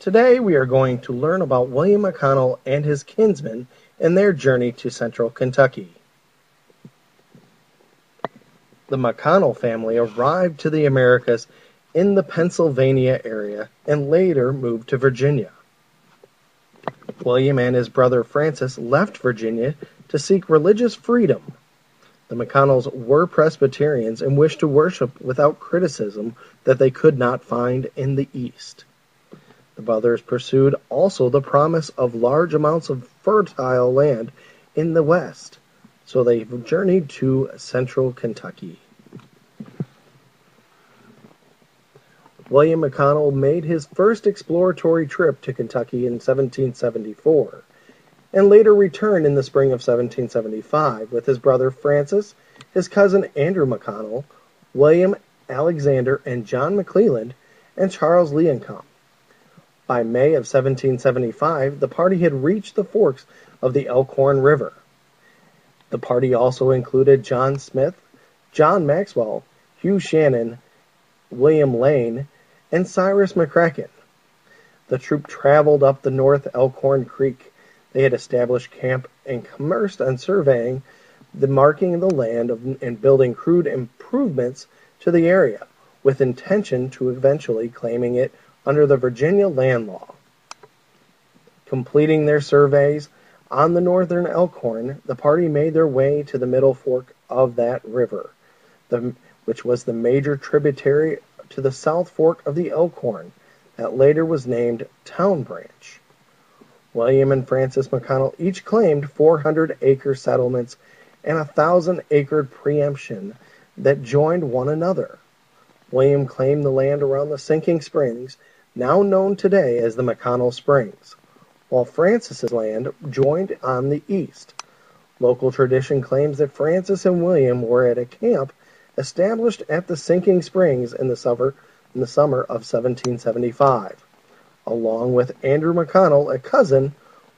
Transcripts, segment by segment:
Today we are going to learn about William McConnell and his kinsmen and their journey to central Kentucky. The McConnell family arrived to the Americas in the Pennsylvania area and later moved to Virginia. William and his brother Francis left Virginia to seek religious freedom. The McConnells were Presbyterians and wished to worship without criticism that they could not find in the East. The brothers pursued also the promise of large amounts of fertile land in the West, so they journeyed to central Kentucky. William McConnell made his first exploratory trip to Kentucky in 1774, and later returned in the spring of 1775 with his brother Francis, his cousin Andrew McConnell, William Alexander and John McClelland, and Charles Leancomb. By May of 1775, the party had reached the forks of the Elkhorn River. The party also included John Smith, John Maxwell, Hugh Shannon, William Lane, and Cyrus McCracken. The troop traveled up the North Elkhorn Creek. They had established camp and commenced on surveying the marking of the land and building crude improvements to the area, with intention to eventually claiming it under the Virginia land law. Completing their surveys on the northern Elkhorn, the party made their way to the middle fork of that river, which was the major tributary to the south fork of the Elkhorn that later was named Town Branch. William and Francis McConnell each claimed 400-acre settlements and 1,000-acre preemption that joined one another. William claimed the land around the sinking springs, now known today as the McConnell Springs, while Francis's land joined on the east. Local tradition claims that Francis and William were at a camp established at the sinking springs in the summer of 1775. Along with Andrew McConnell, a cousin,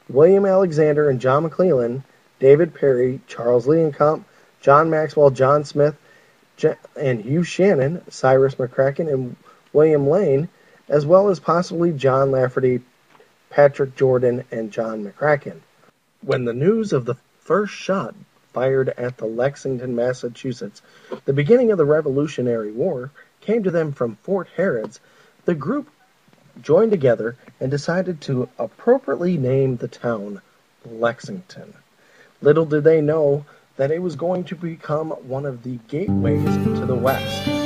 William Alexander and John McClelland, David Perry, Charles Leancomb, John Maxwell, John Smith, and Hugh Shannon, Cyrus McCracken, and William Lane, as well as possibly John Lafferty, Patrick Jordan, and John McCracken. When the news of the first shot fired at the Lexington, Massachusetts, the beginning of the Revolutionary War, came to them from Fort Harrods, the group joined together and decided to appropriately name the town Lexington. Little did they know that it was going to become one of the gateways to the West.